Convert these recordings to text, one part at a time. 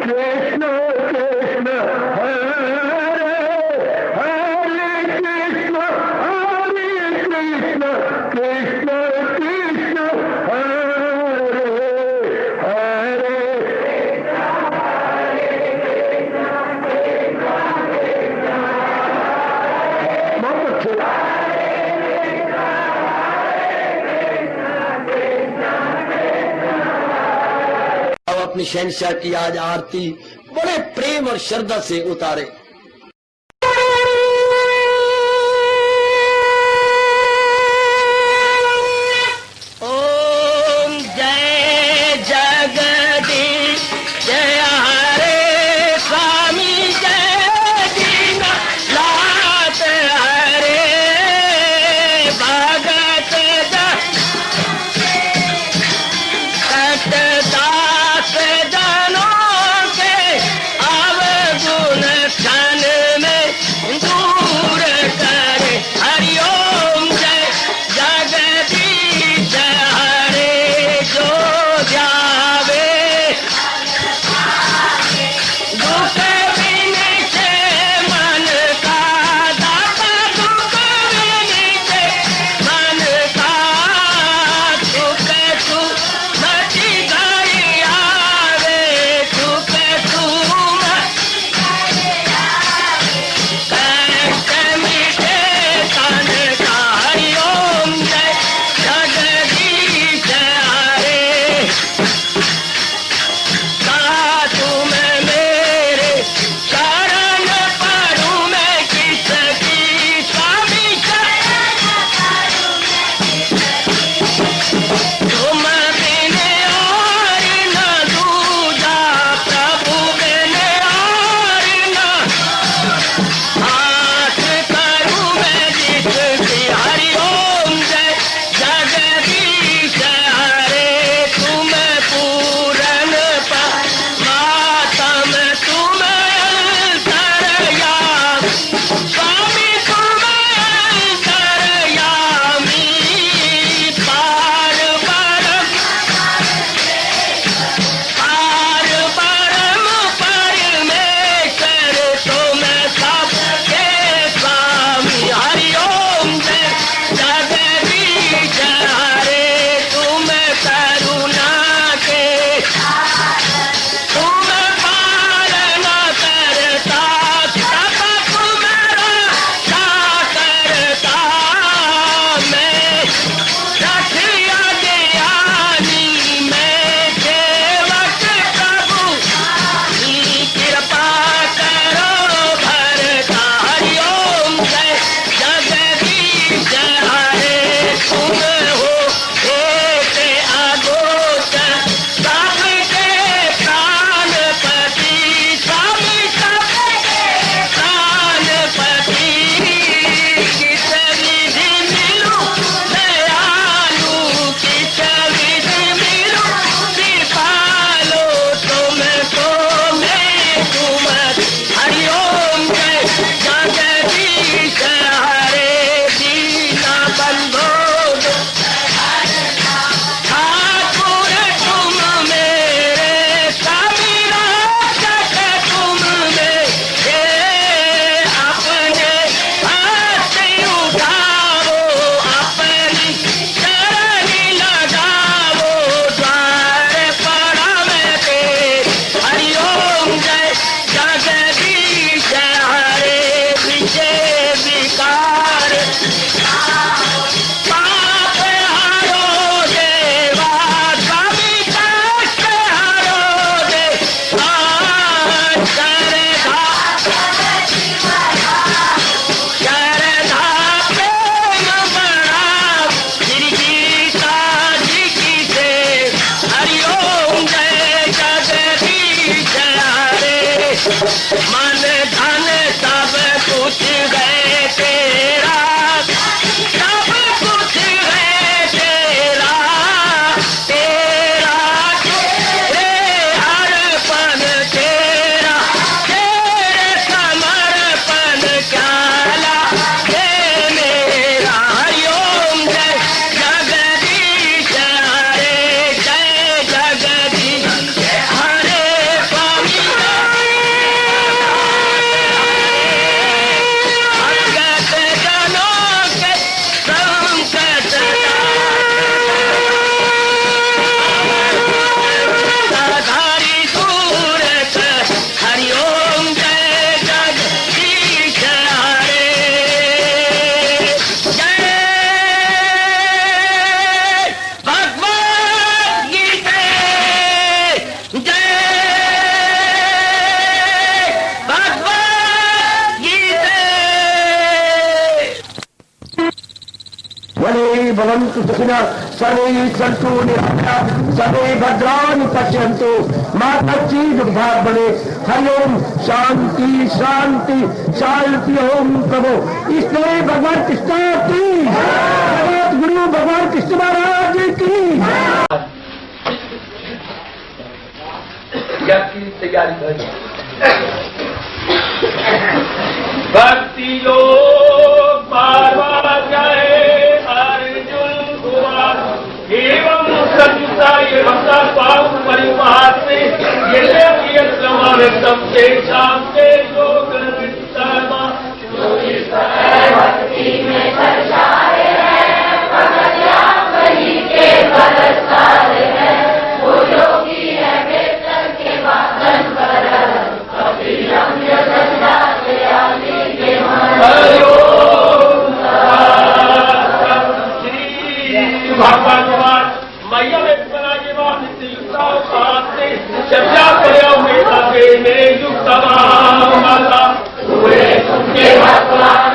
कृष्ण कृष्ण हरे हरे कृष्ण कृष्ण कृष्ण हरे हरे बहुत अच्छे। अब अपनी शहंशाह की आज आरती बड़े प्रेम और श्रद्धा से उतारे। ओम जय जगदीश जय हरे स्वामी जय दीनानाथ हरे भगत दास जनों के अवगुण क्षण में दूर करे। हरिओम जय जगदीश हरे जो ध्यावे दुख विनिचे मन का दाता दुख विनिचे मन का सुख तू मची गई आवे सुख तू कष्ट मिटे तन का। हरिओम जय जगदीश हरे तुम मेरे शरण पड़ूं मैं किसकी स्वामी तुम बिन और न दूजा प्रभु बिन और न हाथ करूं मैं जिसकी। हरिओम जय जगदीश हरे तुम पूरन मातम तुम अंतरयामी स्वामी तुम अंतरयामी पार परम परमेश्वर तुम सबके स्वामी। हरिओम जय जगदीश हरे तुम करुणा के तुम पालन करता सब तुम्हारा करता मैं रखिया ज्ञानी मैं सेवक प्रभु की कृपा करो भरता। हरिओम जय जगदीश हरे तुम हो एक अगोचर सबके प्राणपति स्वामी सबके प्राणपति किस विधि मिलूं दयालु किस विधि मिलूं कृपालो तुमको मैं तुम। हरिओम जय जगदीश हरे दीना बंधो ठाकुर तुम मेरे स्वामी रक्षक तुम मेरे अपने हाथ उठाओ अपनी शरण लगाओ द्वार पड़ा मैं तेरे। हरिओम जय जगदीश हरे विजय विकार पाप हरो देवा स्वामी कष्ट हरो देवा श्रद्धा प्रेम बढ़ाओ श्री गीता जी की से। हरिओम जय जगदीश हरे मन धन सब कुछ है तेरा सब कुछ है तेरा तेरा तेरे अर्पण तेरा तेरे समर्पण क्या लागे मेरा। हरिओम जय जगदीश हरे जय जगदीश हरे स्वामी भवन्तु सुखिनः सर्वे सन्तु निरामयाः सर्वे भद्राणि पश्यन्तु मा कश्चित् दुर्भाग् भवेत्। हरि ओम शांति शांति शांति। ओम प्रभु ईश्वरी भगवान कृष्ण की जगत गुरु भगवान कृष्ण महाराज की। तैयारी भक्ति योग बार जाए अर्जुन हुआ एवं सत्ता एवं स्वाम परिवार से ये समावेशम से शांति योग भक्ति में दर्शाए हैं भगत वही के बलसार है वो योगी है बेहतर के वादन कर कभी रम्य दशा से आदि के भगवान मैया में बना के बाद चर्चा करो मेरे युक्त माता हुए तुमके भगवान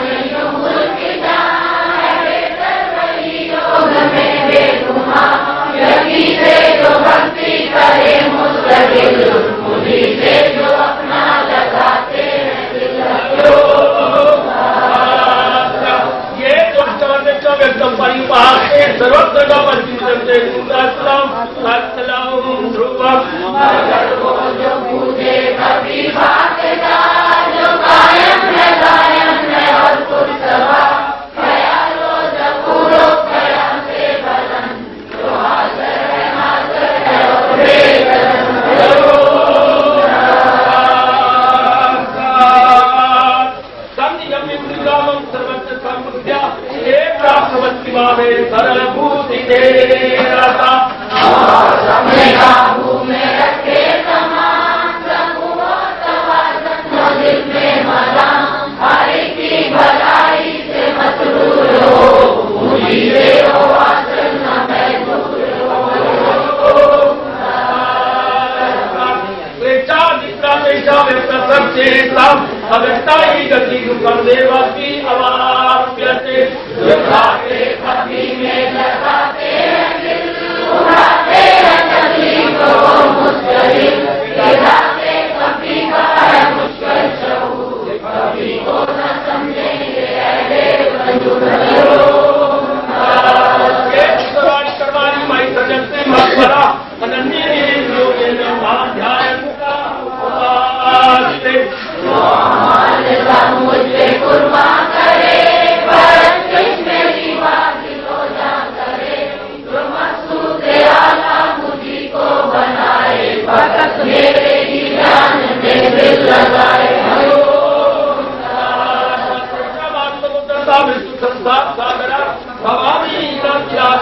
जो भक्ति करे मुस्तकिल मुझी से जो अपना लगाते हैं ये तो एकदम परिवार से सर्वत्र का परिचित ध्रुवम जो पूजे कभी भागता जो कायम है और कुछ सभा ख्यालो जपूरो ख्याल से बदन जो हाजर है और सर्वत्र संबुद्ध्या एक प्राप्तवती भावे सरल भूति देता सबने काबू में रखे तमाम दिल में मना हरि की भलाई से मसरूर हो मुझी से हो आचरण न मैं दूर हो अवस्था ही गति दुखम देवा की अवाप्यते भक्ति में लगाते हैं दिल उड़ाते हैं तकलीफ को मुस्करी गिराते कभी का है मुश्किल शऊर कभी को न समझेंगे ऐसे करवानी माई सजन से मकबरा अनन्य ध्यान का मुझे कुर्बान करे पर मेरी बात को जा करे जो मकसूद आला मुझी को बनाए भगत मेरे ही जान में दिल लगाए भवानी का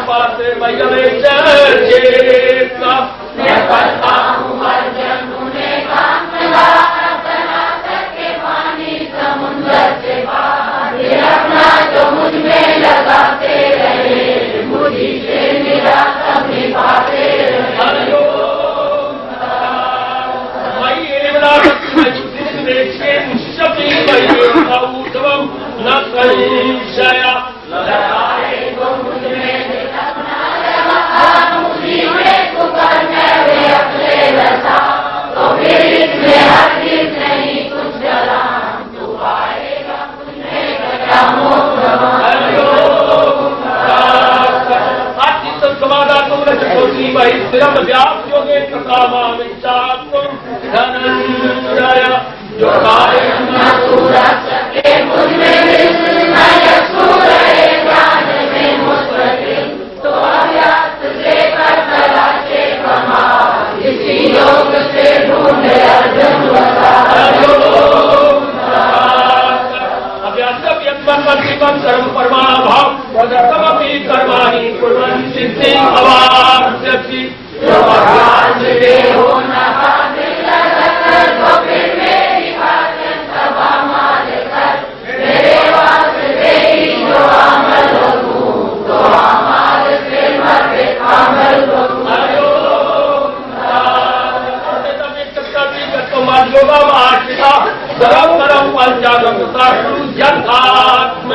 पास मैं करता हूँ हर जन्म ने काम से बाहर अपना जो मुझ में लगाते रहे मुझी से मेरा कभी पाते रहे न कहीं मुझ में मुझी में पुकारने अपने रसा तो फिर इसमें हर चीज नहीं कुछ जला जो तो अभ्यास से कर तलाशे कमा इसी योग से ढूंढे अर्जुन कर्म परमाभाव तदर्थमपि कर्माणि कुर्वन् सिद्धिं अवाप्स्यति जो भगवान मिले हो न हासिल कर तो फिर मेरी भाषण सभा माल कर मेरे वास्ते ही जो अमल हो तो अमल से मरे अमल हो सर्व परम पंचागम यथात्म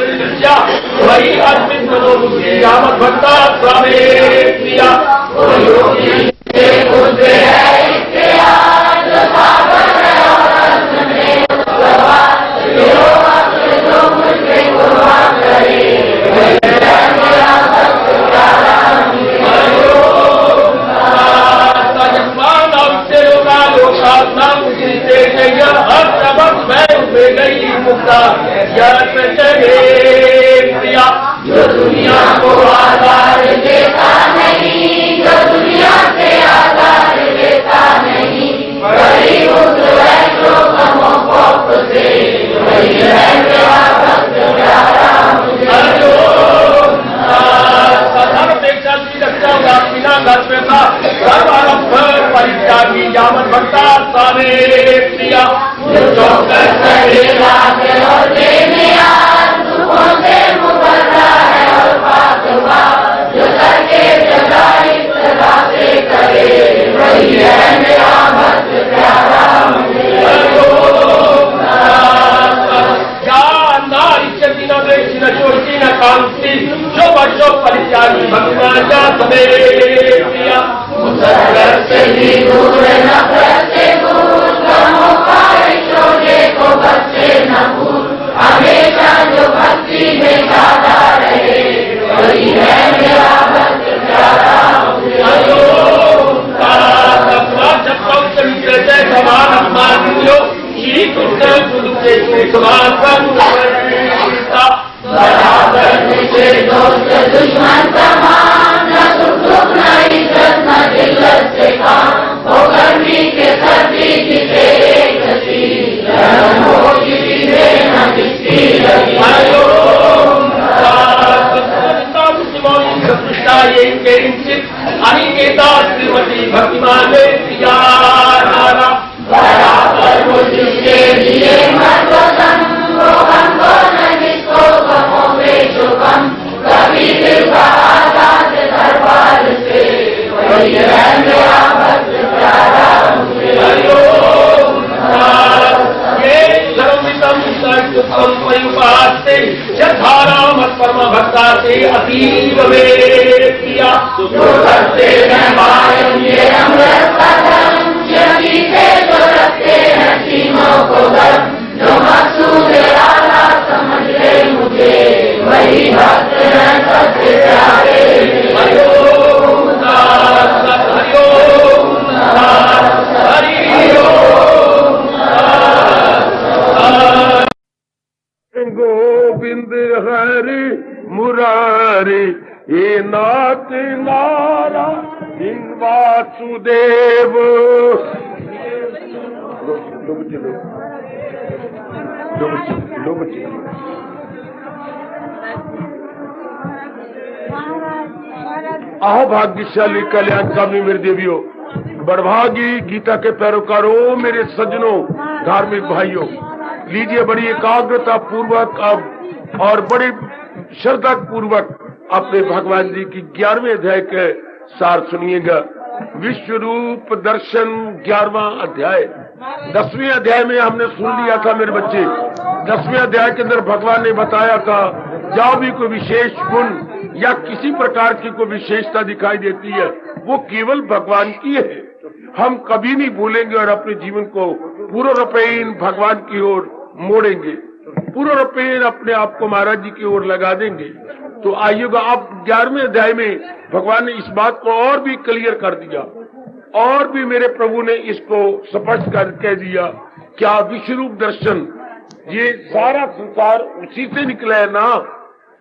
निर्दृश्या वही अस्मिन् मनो बुद्धि यावत् भक्ता स्वामे प्रिया जो दुनिया को आधार देता नहीं, जो दुनिया से आधार देता नहीं, वही उस जो कमों को से वही है मेरा भक्त प्यारा मुझे। अपेक्षा की रक्षा बिना घर पे था सर्वारंभ परित्यागी यावत् भक्ता स्वामे प्रिया जो करेगा और देने दुखों से मुकर्रा है और पातवा जो करके जगा इतना से करे वही है मेरा भक्त प्यारा मुझे। न कांति जो बच्चों परित्यागी भगवान का समे प्रिया मुसलर से भी दूर नफरत से दूर गमों का शोले को बच्चे न भूल हमेशा जो भक्ति में गाता रहे वही है मेरा भक्त प्यारा मुझे। जय समान अपमान लो श्री कृष्ण के समान बराबर मुझे दोस्त दुश्मन समान न सुख न इज्जत न जिल्लत से काम हो गर्मी के सर्दी की तेरे गति गर्म हो किसी से न किसी लगी अनिकेता श्रीमती भक्तिमान बराबर मुझके लिए मर्दम वो हमको कभी दिल का आजाद दरबार से वही है मेरा भक्त प्यारा मुझे। ये सर्वमितम सर्वोत्तम परिपाते यथाराम परम भक्ता से अतीव में किया जो करते हैं मायम ये अमृत कदम यही से जो रखते हैं सीमों को गर्म जो मकसूद आला समझ ले मुझे वही भक्त है सबसे प्यारे। हरिओम गोविंद हरि मुरारी ये नाथ नारा इन वासुदेव आहो भाग्यशाली कल्याणकामी मेरे देवियों, बड़भागी गीता के पैरोकारों, मेरे सज्जनों, धार्मिक भाइयों, लीजिए बड़ी एकाग्रता पूर्वक अब और बड़ी श्रद्धा पूर्वक अपने भगवान जी की 11वें अध्याय के सार सुनिएगा। विश्व रूप दर्शन 11वां अध्याय। 10वें अध्याय में हमने सुन लिया था मेरे बच्चे। 10वें अध्याय के अंदर भगवान ने बताया था जहाँ भी कोई विशेष गुण या किसी प्रकार की कोई विशेषता दिखाई देती है वो केवल भगवान की है। हम कभी नहीं भूलेंगे और अपने जीवन को पूर्ण रूपेण भगवान की ओर मोड़ेंगे, पूर्ण रूपेण अपने आप को महाराज जी की ओर लगा देंगे। तो आइएगा अब 11वें अध्याय में भगवान ने इस बात को और भी क्लियर कर दिया और भी मेरे प्रभु ने इसको स्पष्ट कर कह दिया। क्या विश्वरूप दर्शन, ये सारा संसार उसी से निकला है ना।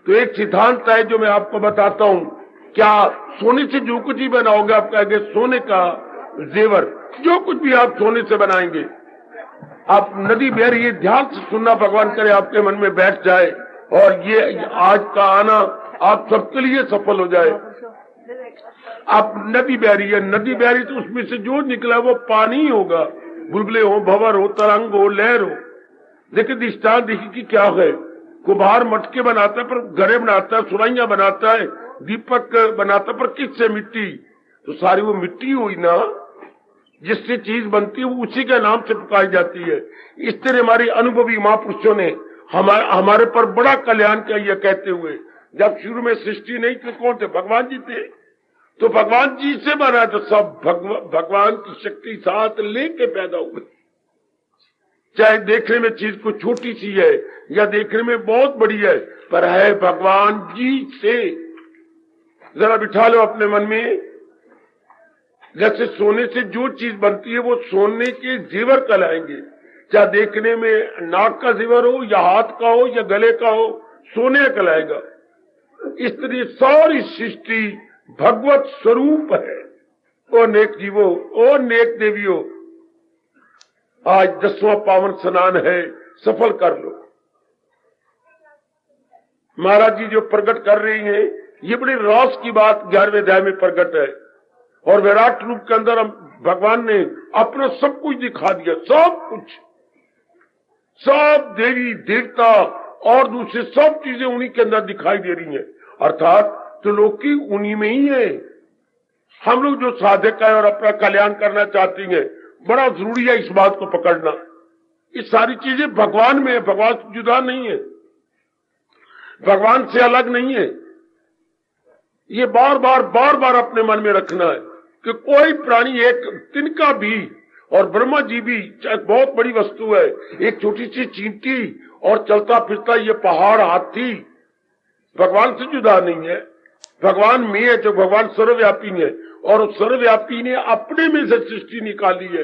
तो एक सिद्धांत है जो मैं आपको बताता हूँ। क्या सोने से जो कुछ ही बनाओगे, आप कहेंगे सोने का जेवर, जो कुछ भी आप सोने से बनाएंगे, आप नदी बह रही है, ध्यान से सुनना, भगवान करे आपके मन में बैठ जाए और ये आज का आना आप सबके लिए सफल हो जाए। आप नदी बह रही है, नदी बह रही तो उसमें से जो निकला वो पानी ही होगा, बुलबुले हो, भंवर हो, तरंग हो, लहर हो। लेकिन दृष्टांत देखिए कि क्या है, कुम्हार मटके बनाता है पर घड़े बनाता है, सुराइयां बनाता है, दीपक बनाता है, पर किससे? मिट्टी। तो सारी वो मिट्टी हुई ना, जिससे चीज बनती है वो उसी के नाम से पुकारी जाती है। इस तरह हमारी अनुभवी महापुरुषों ने हमारे पर बड़ा कल्याण किया यह कहते हुए। जब शुरू में सृष्टि नहीं थी, कौन थे? भगवान जी थे। तो भगवान जी से बना तो सब भगवान की शक्ति साथ लेके पैदा हुए। चाहे देखने में चीज को छोटी सी है या देखने में बहुत बड़ी है, पर है भगवान जी से। जरा बिठा लो अपने मन में, जैसे सोने से जो चीज बनती है वो सोने के जेवर कहलाएंगे। चाहे देखने में नाक का जेवर हो या हाथ का हो या गले का हो, सोने कहलाएगा। इस तरह सारी सृष्टि भगवत स्वरूप है। ओ नेक जीवो, ओ नेक देवियों, आज 10वां पावन स्नान है, सफल कर लो। महाराज जी जो प्रकट कर रही हैं, ये बड़ी रास की बात 11वें अध्याय में प्रकट है। और विराट रूप के अंदर हम भगवान ने अपना सब कुछ दिखा दिया, सब कुछ, सब देवी देवता और दूसरे सब चीजें उन्हीं के अंदर दिखाई दे रही हैं। अर्थात त्रिलोकी उन्हीं में ही है। हम लोग जो साधक है और अपना कल्याण करना चाहती हैं, बड़ा जरूरी है इस बात को पकड़ना। ये सारी चीजें भगवान में है, भगवान से जुदा नहीं है, भगवान से अलग नहीं है। ये बार बार अपने मन में रखना है कि कोई प्राणी, एक तिनका भी, और ब्रह्मा जी भी बहुत बड़ी वस्तु है, एक छोटी सी चींटी और चलता फिरता ये पहाड़, हाथी, भगवान से जुदा नहीं है। भगवान में है, जो भगवान सर्वव्यापी है, और उस सर्वव्यापी ने अपने में से सृष्टि निकाली है।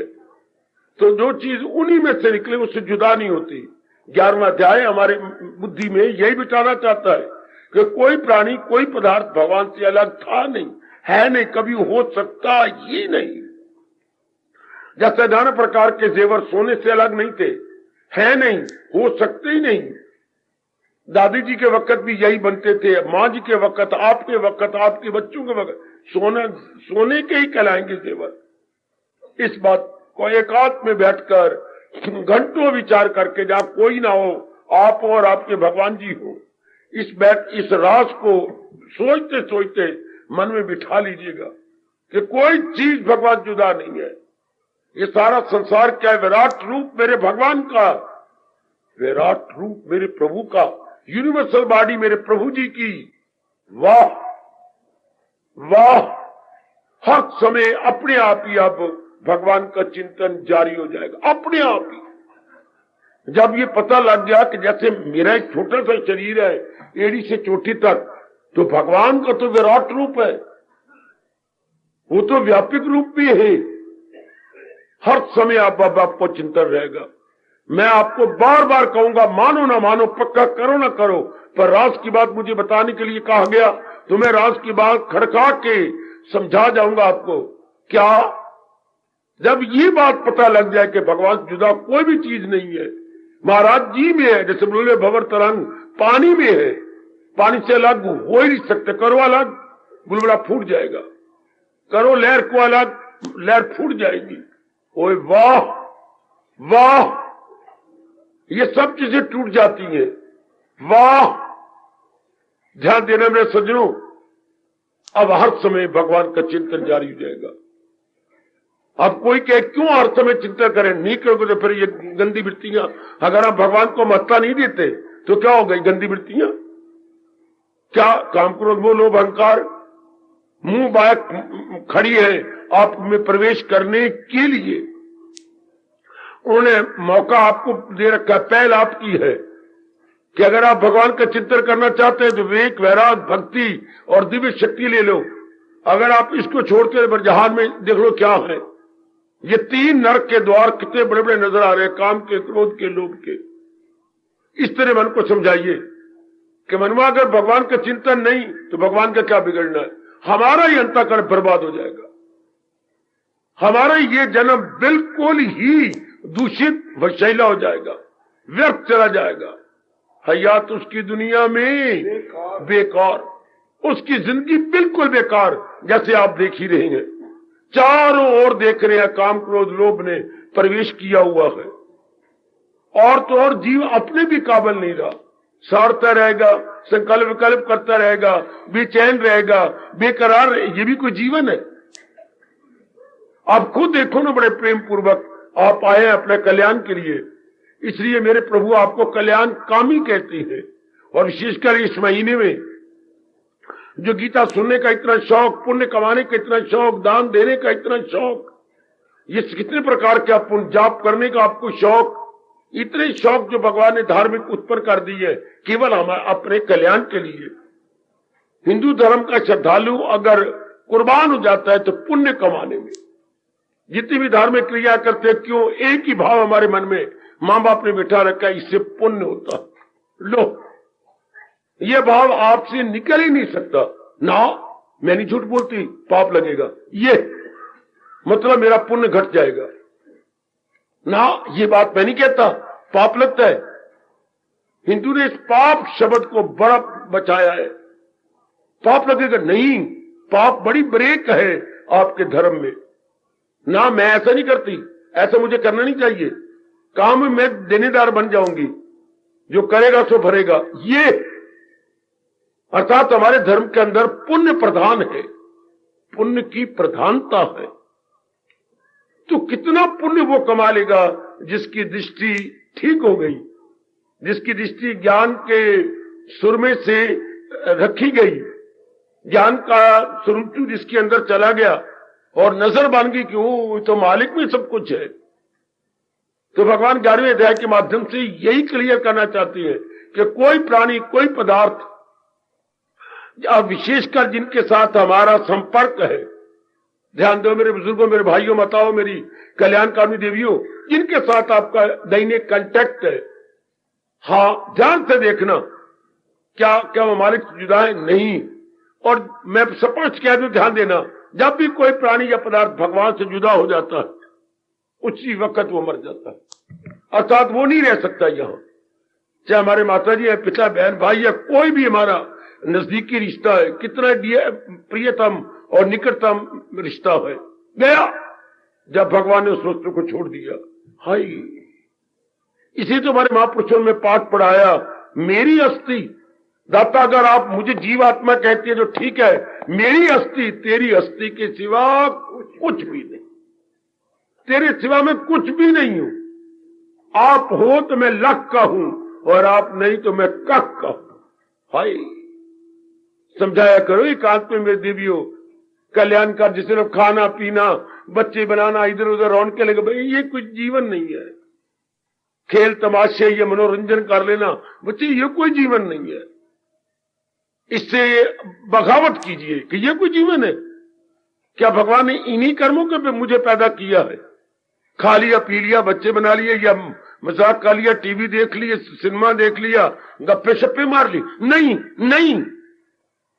तो जो चीज उन्हीं में से निकले उससे जुदा नहीं होती। 11वां अध्याय हमारे बुद्धि में यही बिठाना चाहता है कि कोई प्राणी, कोई पदार्थ भगवान से अलग था नहीं, है नहीं, कभी हो सकता ही नहीं। जैसे नाना प्रकार के जेवर सोने से अलग नहीं थे, है नहीं, हो सकते ही नहीं। दादी जी के वक्त भी यही बनते थे, माँ जी के वक्त, आपके वक्त, आपके बच्चों के वक्त, सोने के ही कहलाएंगे जेवर। इस बात को एकांत में बैठकर घंटों विचार करके, जहां कोई ना हो, आप और आपके भगवान जी हो, इस राज को सोचते सोचते मन में बिठा लीजिएगा कि कोई चीज भगवान जुदा नहीं है। ये सारा संसार क्या है? विराट रूप मेरे भगवान का, विराट रूप मेरे प्रभु का, यूनिवर्सल बॉडी मेरे प्रभु जी की। वाह वाह, हर समय अपने आप ही अब भगवान का चिंतन जारी हो जाएगा, अपने आप ही। जब ये पता लग गया कि जैसे मेरा एक छोटा सा शरीर है, एड़ी से चोटी तक, तो भगवान का तो विराट रूप है, वो तो व्यापक रूप भी है। हर समय आपको चिंतन रहेगा। मैं आपको बार बार कहूंगा, मानो ना मानो, पक्का करो ना करो, पर राज की बात मुझे बताने के लिए कहा गया तो मैं राज की बात खड़का के समझा जाऊंगा आपको। क्या? जब ये बात पता लग जाए कि भगवान जुदा कोई भी चीज नहीं है, महाराज जी में है, जैसे बोले भंवर तरंग पानी में है, पानी से अलग हो ही नहीं सकते। करो अलग, बुलबुला फूट जाएगा, करो लहर को अलग, लहर फूट जाएगी। ओए वाह वाह, ये सब चीजें टूट जाती हैं। वाह, ध्यान देना मेरे सज्जनों, अब हर समय भगवान का चिंतन जारी हो जाएगा। अब कोई कहे क्यों हर समय चिंतन करें, नहीं करोगे तो फिर ये गंदी वृत्तियां, अगर आप भगवान को महत्ता नहीं देते तो क्या हो गई? गंदी वृत्तियां। क्या? काम, क्रोध, मोह, लोभ, अहंकार मुंह बाया खड़ी है आप में प्रवेश करने के लिए। उन्होंने मौका आपको दे रखा है, पहल आपकी है कि अगर आप भगवान का चिंतन करना चाहते हैं तो विवेक, वैराग, भक्ति और दिव्य शक्ति ले लो। अगर आप इसको छोड़ते ब्रजहान में देख लो क्या है। ये 3 नरक के द्वार कितने बड़े बड़े नजर आ रहे हैं, काम के, क्रोध के, लोभ के। इस तरह मन को समझाइए कि मनवा अगर भगवान का चिंतन नहीं तो भगवान का क्या बिगड़ना है? हमारा ही अंतःकरण बर्बाद हो जाएगा, हमारा ये जन्म बिल्कुल ही दूषित वशैला हो जाएगा, व्यर्थ चला जाएगा। हयात उसकी दुनिया में बेकार, उसकी जिंदगी बिल्कुल बेकार, जैसे आप देख ही रहे हैं। चारों ओर देख रहे हैं, काम, क्रोध, लोभ ने प्रवेश किया हुआ है, और तो और जीव अपने भी काबिल नहीं रहा, सारता रहेगा, संकल्प विकल्प करता रहेगा, बेचैन रहेगा, बेकरार रहेगा। ये भी कोई जीवन है? आप खुद देखो ना, बड़े प्रेम पूर्वक आप आए हैं अपने कल्याण के लिए, इसलिए मेरे प्रभु आपको कल्याण कामी कहते हैं। और विशेषकर इस महीने में जो गीता सुनने का इतना शौक, पुण्य कमाने का इतना शौक, दान देने का इतना शौक, ये कितने प्रकार के पुण्य जाप करने का आपको शौक, इतने शौक जो भगवान ने धार्मिक उत्पन्न कर दी है केवल हमारे अपने कल्याण के लिए। हिंदू धर्म का श्रद्धालु अगर कुर्बान हो जाता है तो पुण्य कमाने में, जितनी भी धार्मिक क्रिया करते हैं, क्यों एक ही भाव हमारे मन में मां बाप ने बिठा रखा है, इससे पुण्य होता। लो, ये भाव आपसे निकल ही नहीं सकता। ना, मैं नहीं झूठ बोलती, पाप लगेगा, ये मतलब मेरा पुण्य घट जाएगा ना, ये बात मैं नहीं कहता, पाप लगता है। हिंदू ने इस पाप शब्द को बड़ा बचाया है। पाप लगेगा नहीं, पाप बड़ी ब्रेक है आपके धर्म में। ना, मैं ऐसा नहीं करती, ऐसा मुझे करना नहीं चाहिए, काम में मैं देनेदार बन जाऊंगी, जो करेगा सो भरेगा, ये अर्थात हमारे धर्म के अंदर पुण्य प्रधान है, पुण्य की प्रधानता है। तो कितना पुण्य वो कमा लेगा जिसकी दृष्टि ठीक हो गई, जिसकी दृष्टि ज्ञान के सुरमे से रखी गई, ज्ञान का स्वरूप जिसके अंदर चला गया और नजर बन गई कि वो तो मालिक में सब कुछ है। तो भगवान 11वें अध्याय के माध्यम से यही क्लियर करना चाहते हैं कि कोई प्राणी, कोई पदार्थ, विशेषकर जिनके साथ हमारा संपर्क है, ध्यान दो मेरे बुजुर्गों, मेरे भाइयों, माताओं, मेरी कल्याणकामी देवियों, जिनके साथ आपका दैनिक कांटेक्ट है, हाँ ध्यान से देखना, क्या क्या वो मालिक से जुदा है? नहीं। और मैं स्पष्ट कह दूं, ध्यान देना, जब भी कोई प्राणी या पदार्थ भगवान से जुदा हो जाता है उसी वक्त वो मर जाता है, अर्थात वो नहीं रह सकता यहां। चाहे हमारे माता जी है, पिता, बहन, भाई या कोई भी हमारा नजदीकी रिश्ता है, कितना प्रियतम और निकटतम रिश्ता है, गया जब भगवान ने उस वस्तु को छोड़ दिया। हाय, इसी तो हमारे महापुरुषों में पाठ पढ़ाया, मेरी अस्थि दाता, अगर आप मुझे जीवात्मा कहती है तो ठीक है, मेरी अस्थि तेरी अस्थि के सिवा कुछ भी नहीं, तेरे सिवा मैं कुछ भी नहीं हूं। आप हो तो मैं लख का हूं और आप नहीं तो मैं कख का हूं। हाय, समझाया करो एकांत में मेरे देवियों, कल्याण का जिसे लोग खाना पीना, बच्चे बनाना, इधर उधर रौनक लगे, भाई ये कुछ जीवन नहीं है। खेल तमाशे, ये मनोरंजन कर लेना, बच्चे ये कोई जीवन नहीं है। इससे बगावत कीजिए कि ये कोई जीवन है क्या? भगवान ने इन्हीं कर्मों के पे मुझे पैदा किया है, खा लिया पी लिया, बच्चे बना लिए, या मजाक कर लिया, टीवी देख लिए, सिनेमा देख लिया, गप्पे शप्पे मार ली? नहीं नहीं,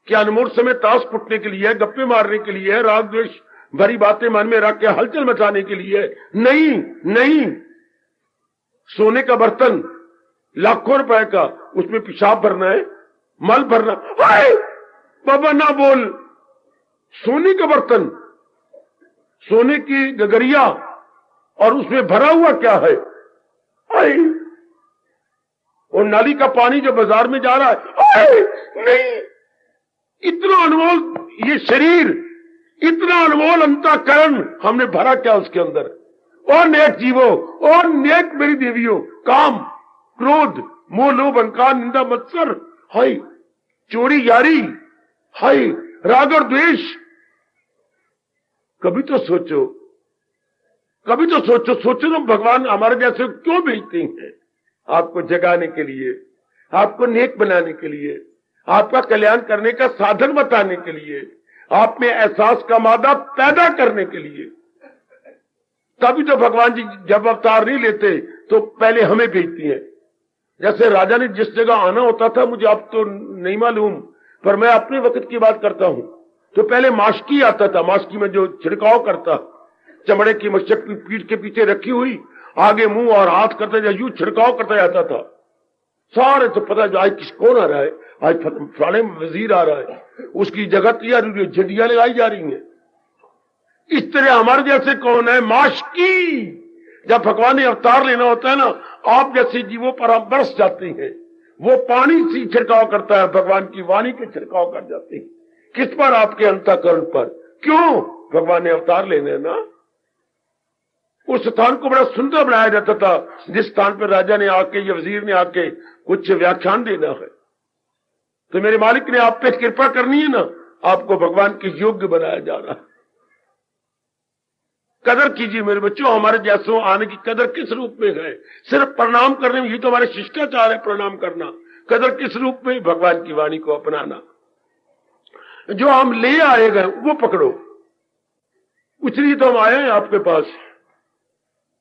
क्या अनमोल समय ताश फुटने के लिए है, गप्पे मारने के लिए है, राग द्वेष भरी बातें मन में रख के हलचल मचाने के लिए है? नहीं नहीं। सोने का बर्तन लाखों रुपए का, उसमें पेशाब भरना है, मल भरना, हाय बाबा ना बोल। सोने का बर्तन, सोने की गगरिया, और उसमें भरा हुआ क्या है? हाय, और नाली का पानी जो बाजार में जा रहा है, हाय नहीं। इतना अनमोल ये शरीर, इतना अनमोल अंतःकरण हमने भरा क्या उसके अंदर? और नेक जीवो, और नेक मेरी देवियों, काम, क्रोध, मोह, लोभ, अहंकार, निंदा, मत्सर, हाय चोरी यारी, हाय राग और द्वेष। कभी तो सोचो, कभी तो सोचो, सोचो तो भगवान हमारे जैसे क्यों भेजते हैं? आपको जगाने के लिए, आपको नेक बनाने के लिए, आपका कल्याण करने का साधन बताने के लिए, आप में एहसास का मादा पैदा करने के लिए। तभी तो भगवान जी जब अवतार नहीं लेते तो पहले हमें भेजती हैं। जैसे राजा ने जिस जगह आना होता था, मुझे अब तो नहीं मालूम, पर मैं अपने वक्त की बात करता हूं, तो पहले मास्की आता था, मास्की में जो छिड़काव करता, चमड़े की मशक पीठ के पीछे रखी हुई, आगे मुंह और हाथ करता, यूं छिड़काव करता जाता था। सारे तो पता जो आज किस कौन आ रहा है, आज फलाने वजीर आ रहा है, उसकी जगह तैयार हुई, झंडियां लगाई जा रही हैं। इस तरह हमारे जैसे कौन है? मास्की। जब भगवान ने अवतार लेना होता है ना, आप जैसे जीवों पर आप बरस जाते हैं, वो पानी से छिड़काव करता है, भगवान की वाणी के छिड़काव कर जाते हैं। किस पर? आपके अंतःकरण पर। क्यों? भगवान ने अवतार लेने ना, उस स्थान को बड़ा सुंदर बनाया जाता था, जिस स्थान पर राजा ने आके या वजीर ने आके कुछ व्याख्यान देना है। तो मेरे मालिक ने आप पे कृपा करनी है ना, आपको भगवान के योग्य बनाया जा रहा है। कदर कीजिए मेरे बच्चों, हमारे जैसों आने की कदर किस रूप में है? सिर्फ प्रणाम करने में, ये तो हमारे शिष्टाचार है प्रणाम करना। कदर किस रूप में? भगवान की वाणी को अपनाना। जो हम ले आए गए वो पकड़ो, इसलिए तो हम आए हैं आपके पास।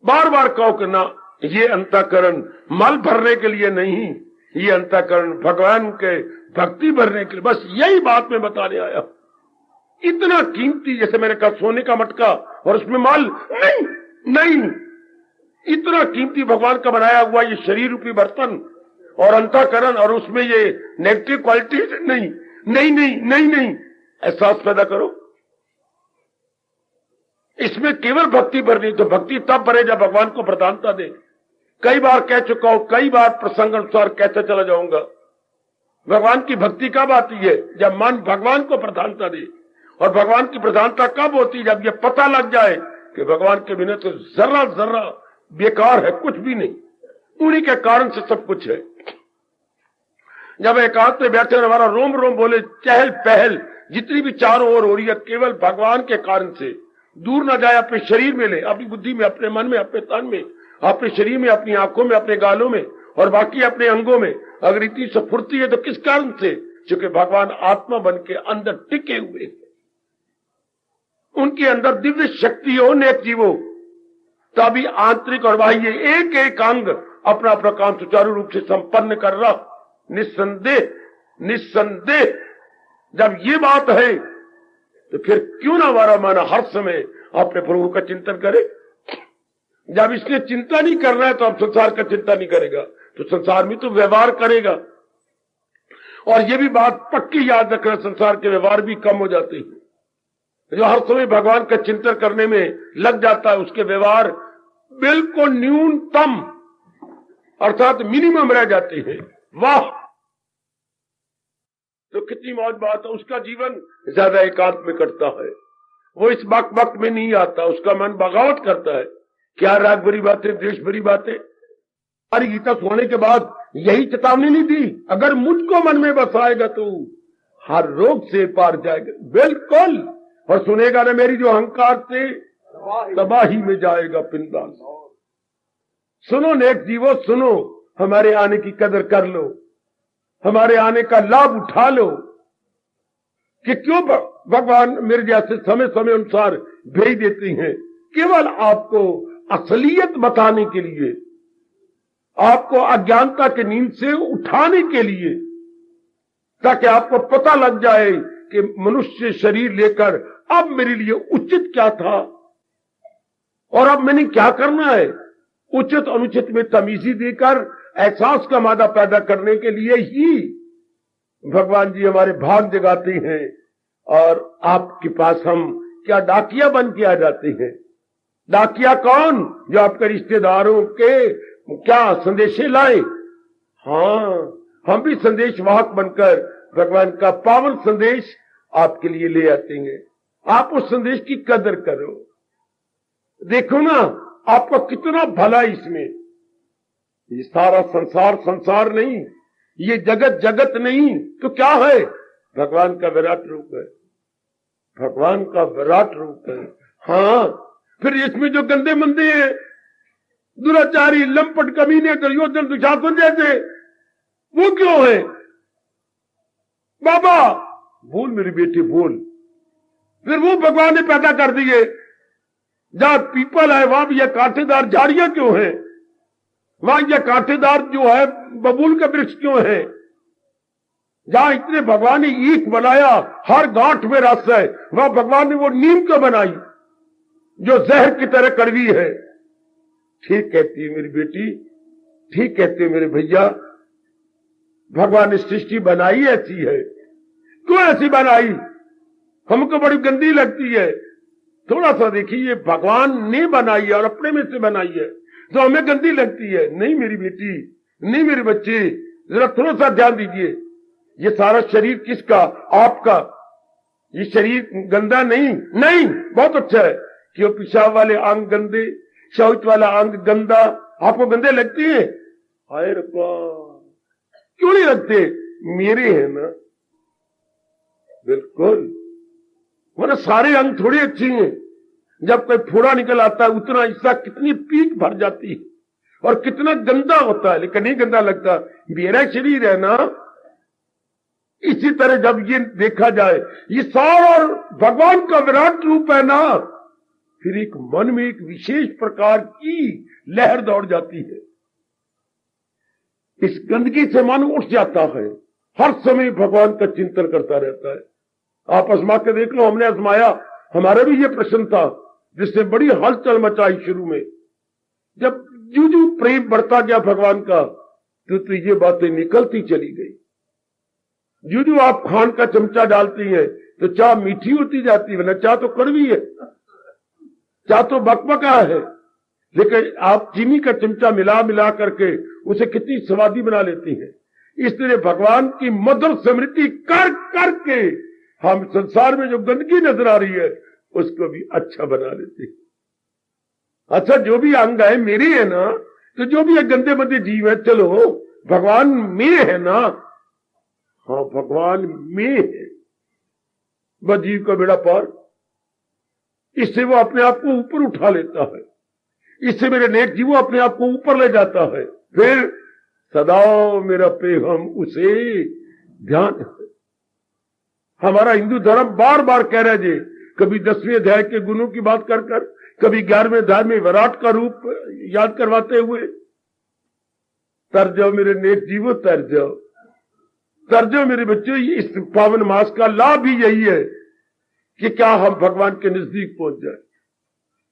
बार बार कहो करना, ये अंतःकरण मल भरने के लिए नहीं, ये अंतःकरण भगवान के भक्ति भरने के लिए। बस यही बात मैं बताने आया। इतना कीमती, जैसे मैंने कहा सोने का मटका और उसमें माल नहीं, नहीं, इतना कीमती भगवान का बनाया हुआ ये शरीर रूपी बर्तन और अंतःकरण, और उसमें ये नेगेटिव क्वालिटीज नहीं, नहीं, नहीं, नहीं, नहीं, एहसास पैदा करो। इसमें केवल भक्ति भरनी, तो भक्ति तब भरे जब भगवान को प्रधानता दे। कई बार कह चुका हूं, कई बार प्रसंग अनुसार कहते चला जाऊंगा, भगवान की भक्ति कब आती है? जब मन भगवान को प्रधानता दे। और भगवान की प्रधानता कब होती है? जब ये पता लग जाए कि भगवान के बिना तो जर्रा जर्रा बेकार है, कुछ भी नहीं, उन्हीं के कारण से सब कुछ है। जब एकांत में बैठे और हमारा रोम रोम बोले, चहल पहल जितनी भी चारों ओर हो रही है, केवल भगवान के कारण से दूर न जाए, अपने शरीर में ले, अपनी बुद्धि में, अपने मन में, अपने तन में, अपने शरीर में, अपनी आंखों में, अपने गालों में और बाकी अपने अंगों में अगर इतनी स्फूर्ति है तो किस कारण से? क्योंकि भगवान आत्मा बन के अंदर टिके हुए हैं, उनके अंदर दिव्य शक्ति हो, नेक जीवो, तभी आंतरिक और बाह्य एक एक अंग अपना अपना काम सुचारू रूप से संपन्न कर रहा। निस्संदेह, निस्संदेह जब ये बात है तो फिर क्यों ना हमारा मन हर समय अपने प्रभु का चिंतन करे। जब इसने चिंता नहीं करना है तो अब संसार का चिंता नहीं करेगा, तो संसार में तो व्यवहार करेगा। और ये भी बात पक्की याद रखना, संसार के व्यवहार भी कम हो जाते हैं। जो हर समय भगवान का चिंतन करने में लग जाता है, उसके व्यवहार बिल्कुल न्यूनतम अर्थात मिनिमम रह जाते हैं। वाह, तो कितनी मौज बात है। उसका जीवन ज्यादा एकांत में कटता है, वो इस बक बक में नहीं आता, उसका मन बगावत करता है। क्या राग भरी बातें, द्वेष भरी बातें। हमारी गीता सुनने के बाद यही चेतावनी नहीं दी, अगर मुझको मन में बसाएगा तो हर रोग से पार जाएगा। बिल्कुल, और सुनेगा ना मेरी जो अहंकार से तबाही में जाएगा पिंडाल। सुनो नेक जीवो, सुनो, हमारे आने की कदर कर लो, हमारे आने का लाभ उठा लो। कि क्यों भगवान मेरे जैसे समय समय अनुसार भेज देते हैं? केवल आपको असलियत बताने के लिए, आपको अज्ञानता के नींद से उठाने के लिए, ताकि आपको पता लग जाए कि मनुष्य शरीर लेकर अब मेरे लिए उचित क्या था और अब मैंने क्या करना है। उचित अनुचित में तमीजी देकर एहसास का मादा पैदा करने के लिए ही भगवान जी हमारे भाग जगाते हैं। और आपके पास हम क्या डाकिया बन के आ जाते हैं। डाकिया कौन? जो आपके रिश्तेदारों के क्या संदेशे लाए। हाँ, हम भी संदेश वाहक बनकर भगवान का पावन संदेश आपके लिए ले आते हैं। आप उस संदेश की कदर करो। देखो ना आपका कितना भला इसमें। ये सारा संसार संसार नहीं, ये जगत जगत नहीं, तो क्या है? भगवान का विराट रूप है, भगवान का विराट रूप है। हाँ, फिर इसमें जो गंदे मंदे हैं, दुराचारी, लंपट, कमीने, दुर्योधन, दुशासन जैसे, वो क्यों है? बाबा बोल मेरी बेटी बोल। फिर वो भगवान ने पैदा कर दिए। जहां पीपल है वहां भी यह कांटेदार झाड़ियां क्यों है? वहां यह कांटेदार जो है बबूल का वृक्ष क्यों है? जहां इतने भगवान ने ईख बनाया, हर गांठ में रस है, वहां भगवान ने वो नीम क्यों बनाई जो जहर की तरह कड़वी है? ठीक कहती है मेरी बेटी, ठीक कहते हैं मेरे भैया। भगवान ने सृष्टि बनाई ऐसी है। क्यों ऐसी बनाई? हमको बड़ी गंदी लगती है। थोड़ा सा देखिए, भगवान ने बनाई है और अपने में से बनाई है, तो हमें गंदी लगती है। नहीं मेरी बेटी, नहीं मेरे बच्चे, जरा थोड़ा सा ध्यान दीजिए। ये सारा शरीर किसका? आपका। ये शरीर गंदा नहीं, नहीं, बहुत अच्छा है। क्यों पेशाब वाले अंग गंदे, शौच वाला अंग गंदा, आपको गंदे लगते हैं? हाय रब्बा, क्यों नहीं लगते? मेरे हैं ना, बिल्कुल। मतलब सारे अंग थोड़ी अच्छे हैं। जब कोई फोड़ा निकल आता है उतना हिस्सा कितनी पीक भर जाती है और कितना गंदा होता है, लेकिन नहीं गंदा लगता। मेरा शरीर है ना, इसी तरह जब ये देखा जाए ये सारा भगवान का विराट रूप है ना, फिर एक मन में एक विशेष प्रकार की लहर दौड़ जाती है। इस गंदगी से मन उठ जाता है, हर समय भगवान का चिंतन करता रहता है। आप आजमा के देख लो, हमने आजमाया, हमारा भी ये प्रश्न था जिससे बड़ी हलचल मचाई शुरू में। जब जू प्रेम बढ़ता गया भगवान का तो ये बातें निकलती चली गई। जो आप खान का चमचा डालती हैं तो चाय मीठी होती जाती है, वरना चाय तो कड़वी है, चाय तो बकबका है। लेकिन आप चीनी का चमचा मिला मिला करके उसे कितनी स्वादी बना लेती हैं। इसलिए भगवान की मधुर स्मृति कर करके हम संसार में जो गंदगी नजर आ रही है उसको भी अच्छा बना लेते हैं। अच्छा, जो भी अंग है मेरे है ना, तो जो भी गंदे मंदे जीव है, चलो भगवान में है ना, हाँ भगवान में है, वह जीव का बेड़ा पार। इससे वो अपने आप को ऊपर उठा लेता है, इससे मेरे नेक जीव अपने आप को ऊपर ले जाता है। फिर सदा मेरा पैगाम उसे ध्यान है। हमारा हिंदू धर्म बार बार कह रहा है, कभी 10वें अध्याय के गुणों की बात कर कर, कभी 11वें अध्याय में विराट का रूप याद करवाते हुए, तर जाओ मेरे नेक जीवो, तर जाओ, तर जाओ मेरे बच्चों। इस पावन मास का लाभ भी यही है कि क्या हम भगवान के नजदीक पहुंच जाए।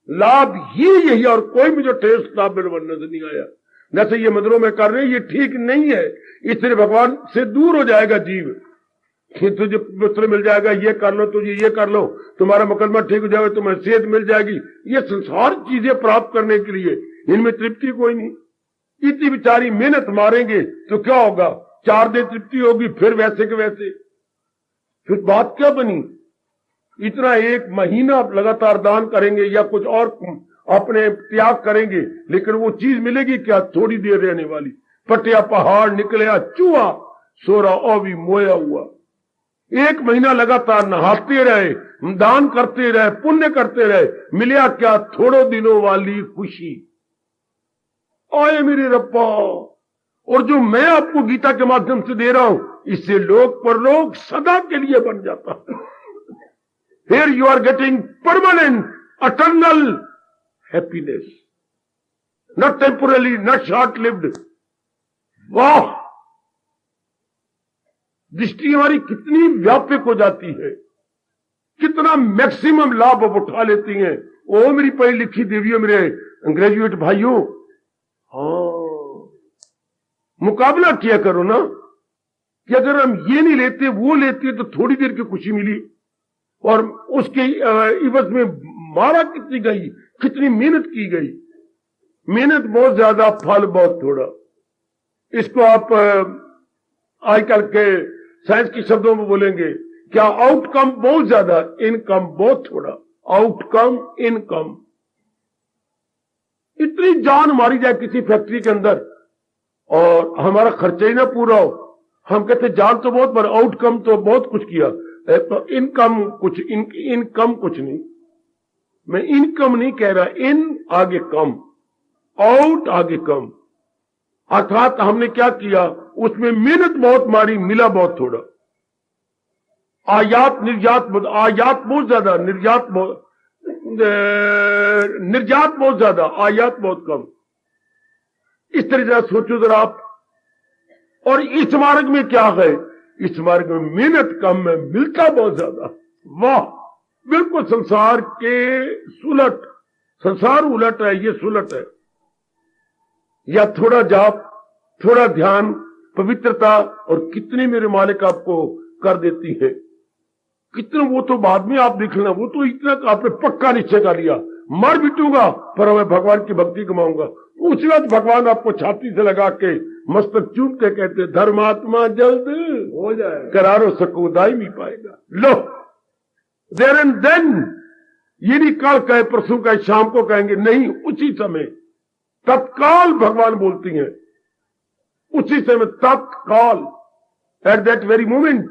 लाभ ही यही, और कोई मुझे ठोस लाभ मेरे मन नजर नहीं आया। जैसे ये मंदिरों में कर रहे हैं, ये ठीक नहीं है। इसलिए भगवान से दूर हो जाएगा जीव। तुझे पुत्र मिल जाएगा, ये कर लो, तुझे ये कर लो, तुम्हारा मुकदमा ठीक हो जाएगा, तुम्हें सेहत मिल जाएगी। ये संसार चीजें प्राप्त करने के लिए इनमें तृप्ति कोई नहीं। इतनी बेचारी मेहनत मारेंगे तो क्या होगा? 4 दिन तृप्ति होगी, फिर वैसे के वैसे। फिर बात क्या बनी? इतना 1 महीना लगातार दान करेंगे या कुछ और अपने त्याग करेंगे, लेकिन वो चीज मिलेगी क्या? थोड़ी देर रहने वाली। पटिया पहाड़ निकले चूहा, सोरा भी मोया हुआ। 1 महीना लगातार नहाते रहे, दान करते रहे, पुण्य करते रहे, मिला क्या? थोड़ो दिनों वाली खुशी। आए मेरे रब्बा, और जो मैं आपको गीता के माध्यम से दे रहा हूं, इससे लोक परलोक सदा के लिए बन जाता है। Here you are getting permanent, eternal happiness, not temporarily, not short-lived. वाह, दृष्टि हमारी कितनी व्यापक हो जाती है, कितना मैक्सिमम लाभ अब उठा लेती हैं। ओ मेरी पढ़ी लिखी देवियों, मेरे ग्रेजुएट भाइयों, हाँ, मुकाबला किया करो ना कि अगर हम ये नहीं लेते वो लेते तो थोड़ी देर की खुशी मिली, और उसके इवज में मारा कितनी गई, कितनी मेहनत की गई। मेहनत बहुत ज्यादा, फल बहुत थोड़ा। इसको आप आजकल के साइंस के शब्दों में बोलेंगे क्या? आउटकम बहुत ज्यादा, इनकम बहुत थोड़ा। Outcome, income. इतनी जान मारी जाए किसी फैक्ट्री के अंदर और हमारा खर्चा ही ना पूरा हो, हम कहते जान तो बहुत, पर आउटकम तो बहुत कुछ किया, तो इनकम कुछ, इनकम कुछ नहीं। मैं इनकम नहीं कह रहा, इन आगे कम, आउट आगे कम। अर्थात हमने क्या किया? उसमें मेहनत बहुत मारी, मिला बहुत थोड़ा। आयात निर्यात, आयात बहुत ज्यादा, निर्यात बहुत ज्यादा, आयात बहुत कम। इस तरह जरा सोचो जरा आप। और इस मार्ग में क्या है? इस मार्ग में मेहनत कम है, मिलता बहुत ज्यादा। वाह, बिल्कुल संसार के सुलट, संसार उलट है, ये सुलट है। या थोड़ा जाप, थोड़ा ध्यान, पवित्रता, और कितने मेरे मालिक आपको कर देती है। कितना, वो तो बाद में आप देख लेना, वो तो इतना आपने पक्का निश्चय कर लिया, मर बिटूंगा पर मैं भगवान की भक्ति कमाऊंगा। उसी वक्त भगवान आपको छाती से लगा के मस्तक चूम के कहते, धर्मात्मा जल्द हो जाए, करारो सको दायमी पाएगा। लो, देर एंड देन ये नहीं कल कहे परसों कहे शाम को कहेंगे, नहीं, उसी समय तत्काल भगवान बोलती हैं, उसी समय तत्काल, एट दैट वेरी मोमेंट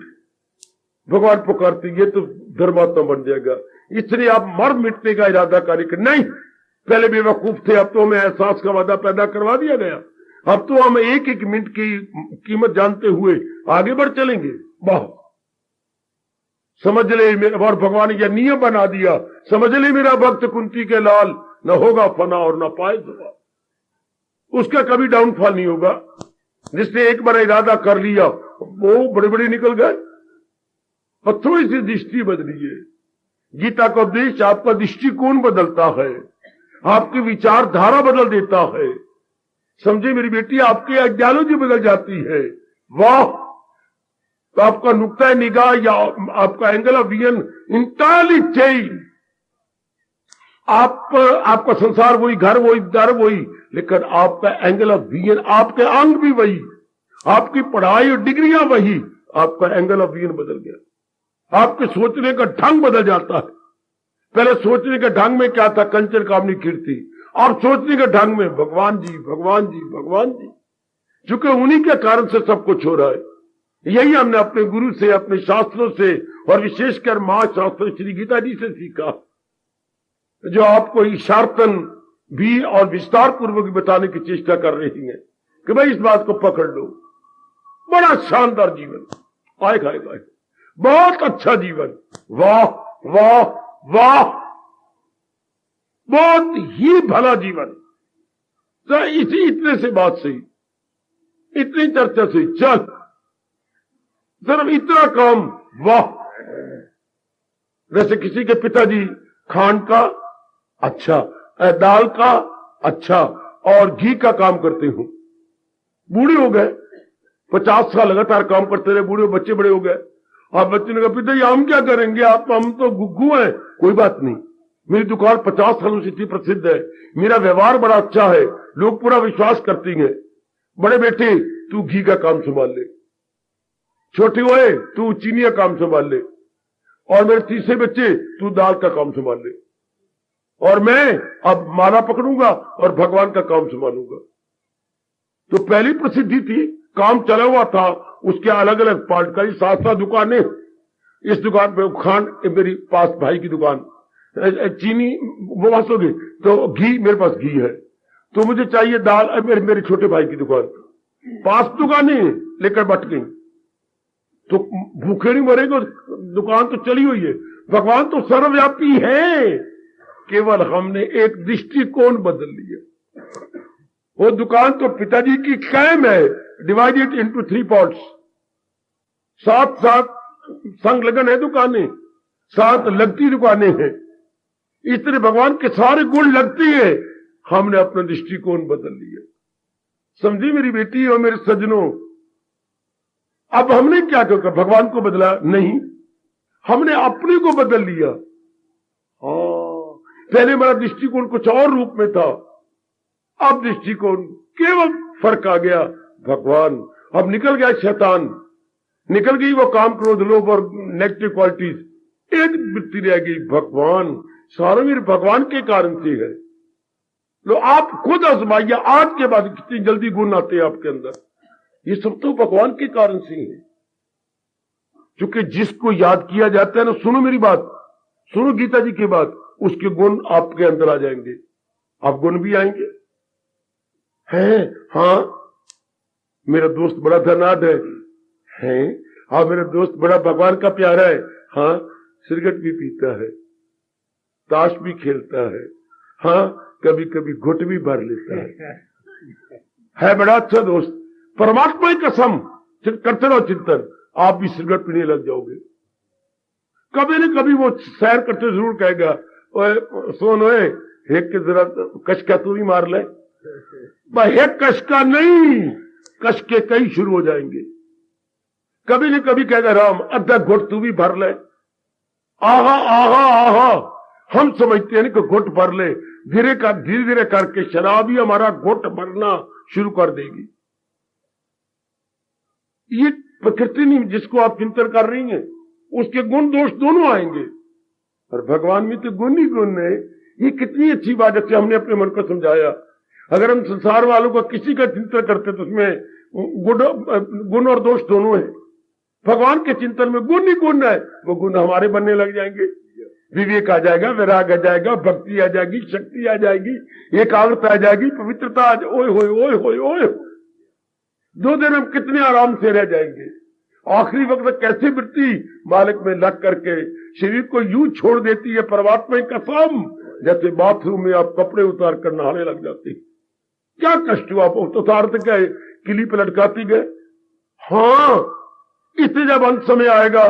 भगवान पुकारती। ये तो धर्मात्मा बन जाएगा। इसलिए आप मर मिटने का इरादा करें कि नहीं, पहले बेवकूफ थे, अब तो हमें एहसास का वादा पैदा करवा दिया गया, अब तो हम एक एक मिनट की कीमत जानते हुए आगे बढ़ चलेंगे। वाह, समझ ले मेरा, और भगवान ने यह नियम बना दिया, समझ ले मेरा भक्त कुंती के लाल, न होगा फना और न पाए जवाब। उसका कभी डाउनफॉल नहीं होगा। जिसने एक बार इरादा कर लिया वो बड़े बड़े निकल गए। पर थोड़ी सी दृष्टि बदलिए। गीता का उपदेश आपका दृष्टिकोण बदलता है, आपकी विचारधारा बदल देता है। समझे मेरी बेटी, आपकी आइडियोलॉजी बदल जाती है। वाह, तो आपका नुक्ता निगाह या आपका angle of vision entirely change. आपका संसार वही, घर वही, दर वही, लेकिन आपका एंगल ऑफ विजन, आपके अंग भी वही, आपकी पढ़ाई और डिग्रियां वही, आपका एंगल ऑफ विजन बदल गया। आपके सोचने का ढंग बदल जाता है। पहले सोचने के ढंग में क्या था, कंचन कामनी कीर्ति, और सोचने के ढंग में भगवान जी, भगवान जी, भगवान जी। चूंकि उन्हीं के कारण से सब कुछ हो रहा है। यही हमने अपने गुरु से, अपने शास्त्रों से, और विशेषकर महाशास्त्र श्री गीता जी से सीखा, जो आपको इशारतन भी और विस्तार पूर्वक बताने की चेष्टा कर रही है कि भाई इस बात को पकड़ लो। बड़ा शानदार जीवन, आए खाएगा, बहुत अच्छा जीवन, वाह वाह वाह, बहुत ही भला जीवन। तो इसी इतने से बात सही, इतनी चर्चा से चल, सिर्फ इतना काम, वाह। जैसे किसी के पिताजी खांड का अच्छा, दाल का अच्छा और घी का काम करते हूं, बूढ़े हो गए, 50 साल लगातार काम करते रहे, बूढ़े बच्चे बड़े हो गए, और बच्चे ने कहा पिताजी हम क्या करेंगे, आप हम तो गुग्गू हैं। कोई बात नहीं, मेरी दुकान 50 सालों से इतनी प्रसिद्ध है, मेरा व्यवहार बड़ा अच्छा है, लोग पूरा विश्वास करते हैं। बड़े बेटे तू घी का काम संभाल ले, छोटे हुए तू चीनी का काम संभाल ले, और मेरे तीसरे बच्चे तू दाल का काम संभाल ले, और मैं अब माला पकड़ूंगा और भगवान का काम संभालूंगा। तो पहली प्रसिद्धि थी, काम चला हुआ था, उसके अलग अलग पार्ट का 7 दुकानें। इस दुकान पे खांड मेरी पास भाई की दुकान, चीनी वो पास होगी, तो घी मेरे पास घी है, तो मुझे चाहिए दाल, मेरे छोटे भाई की दुकान। 5 दुकानें लेकर बट गई, तो भूखे नहीं मरेंगे, दुकान तो चली हुई है। भगवान तो सर्वव्यापी है, केवल हमने एक दृष्टिकोण बदल लिया। वो दुकान तो पिताजी की कायम है, डिवाइडेड इनटू 3 पार्ट्स। 7 संग लगन है दुकानें, 7 लगती दुकानें हैं। इस तरह भगवान के सारे गुण लगती है, हमने अपना दृष्टिकोण बदल लिया। समझी मेरी बेटी और मेरे सज्जनों, अब हमने क्या किया, भगवान को बदला नहीं, हमने अपने को बदल लिया। पहले हमारा दृष्टिकोण कुछ और रूप में था, अब दृष्टिकोण केवल फर्क आ गया, भगवान। अब निकल गया शैतान, निकल गई वो काम क्रोध लोभ और नेगेटिव क्वालिटीज, एक वृत्ति रह गई भगवान। सारा मेरे भगवान के कारण से है। लो आप खुद आजमाइए, आज के बाद कितनी जल्दी गुण आते हैं आपके अंदर, ये सब तो भगवान के कारण से है। क्योंकि जिसको याद किया जाता है ना, सुनो मेरी बात, सुनो गीता जी की बात, उसके गुण आपके अंदर आ जाएंगे, आप गुण भी आएंगे। है हाँ, मेरा दोस्त बड़ा धनाढ़ है, हाँ मेरा दोस्त बड़ा भगवान का प्यारा है, हाँ सिगरेट भी पीता है, ताश भी खेलता है, हाँ कभी कभी घुट भी भर लेता है बड़ा अच्छा दोस्त। परमात्मा की कसम करते रहो चिंतन, आप भी सिगरेट पीने लग जाओगे। कभी न कभी वो सैर करते जरूर कहेगा, सोन ओए एक के जरा कशका तू भी मार ले। एक कशका नहीं, कश के कई शुरू हो जाएंगे। कभी न कभी कहेगा राम अद्धा घुट तू भी भर ले। आहा आहा आहा, हम समझते हैं कि घुट भर ले, धीरे धीरे करके शराब ही हमारा घुट भरना शुरू कर देगी। ये प्रकृति नहीं जिसको आप चिंतन कर रही हैं, उसके गुण दोष दोनों आएंगे। और भगवान में तो गुण ही गुण है। ये कितनी अच्छी बात, जैसे हमने अपने मन को समझाया। अगर हम संसार वालों को किसी का चिंतन करते तो उसमें गुण और दोष दोनों है। भगवान के चिंतन में गुण ही गुण है, वो गुण हमारे बनने लग जाएंगे। विवेक आ जाएगा, वैराग आ जाएगा, भक्ति आ जाएगी, शक्ति आ जाएगी, एकाग्रता आ जाएगी, पवित्रता आ जाएगी। ओए होए ओए होए ओए, 2 दिन हम कितने आराम से रह जाएंगे। आखिरी वक्त कैसे वृत्ति मालिक में लग करके शरीर को यूं छोड़ देती है परमात्मा की कसम, जैसे बाथरूम में आप कपड़े उतार कर नहाने लग जाते हैं। क्या कष्ट हुआ, आप उतारते क्या किली पे लटकाती गए। हाँ, इससे जब अंत समय आएगा,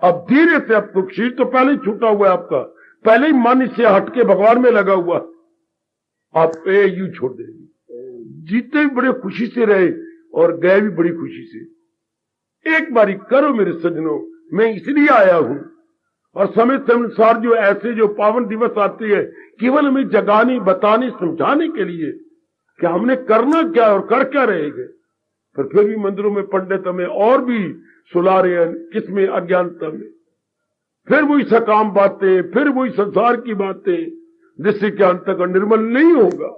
अब धीरे से, अब तो शरीर तो पहले ही छूटा हुआ है आपका, पहले ही मन इससे हटके भगवान में लगा हुआ, आप यूं छोड़ देंगे। जीते भी बड़े खुशी से रहे और गए भी बड़ी खुशी से। एक बारी करो मेरे सज्जनों, मैं इसलिए आया हूं। और समय से अनुसार जो ऐसे जो पावन दिवस आते हैं, केवल हमें जगाने, बताने, समझाने के लिए कि हमने करना क्या और कर क्या रहेंगे। पर फिर भी मंदिरों में पंडित हमें और भी सुला रहे हैं, किसमें, अज्ञानता में। फिर वही सकाम बातें, फिर वही संसार की बातें, जिससे कि अंतःकरण निर्मल नहीं होगा।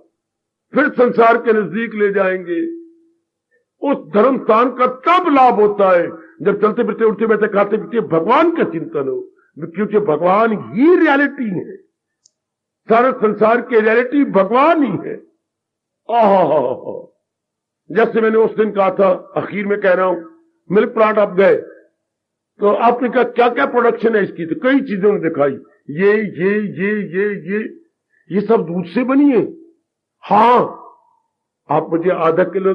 फिर संसार के नजदीक ले जाएंगे। उस धर्म स्थान का तब लाभ होता है जब चलते फिरते, उठते बैठते, खाते पीते भगवान का चिंतन हो, क्योंकि भगवान ही रियलिटी है। सारा संसार की रियलिटी भगवान ही है। आहा, जैसे मैंने उस दिन कहा था, आखिर में कह रहा हूं, मिल्क प्लांट आप गए तो आपने कहा क्या क्या प्रोडक्शन है इसकी, तो कई चीजों ने दिखाई, ये सब दूध से बनी है। हाँ, आप मुझे आधा किलो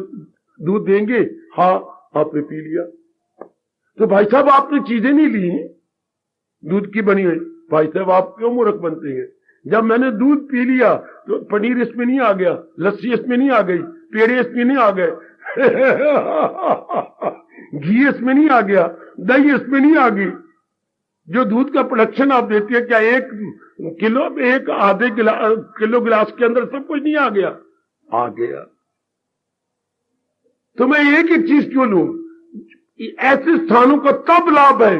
दूध देंगे? हाँ, आपने पी लिया। तो भाई साहब आपने चीजें नहीं ली दूध की बनी हुई। भाई साहब आप क्यों मूर्ख बनते हैं? जब मैंने दूध पी लिया तो पनीर इसमें नहीं आ गया, लस्सी इसमें नहीं आ गई, पेड़े इसमें नहीं आ गए, घी इसमें नहीं आ गया, दही इसमें नहीं आ गई। जो दूध का प्रोडक्शन आप देते हैं, क्या 1 किलो, 1 आधे किलो गिलास के अंदर सब कुछ नहीं आ गया? आ गया। तो मैं एक ही चीज क्यों लूं? ऐसे स्थानों का तब लाभ है।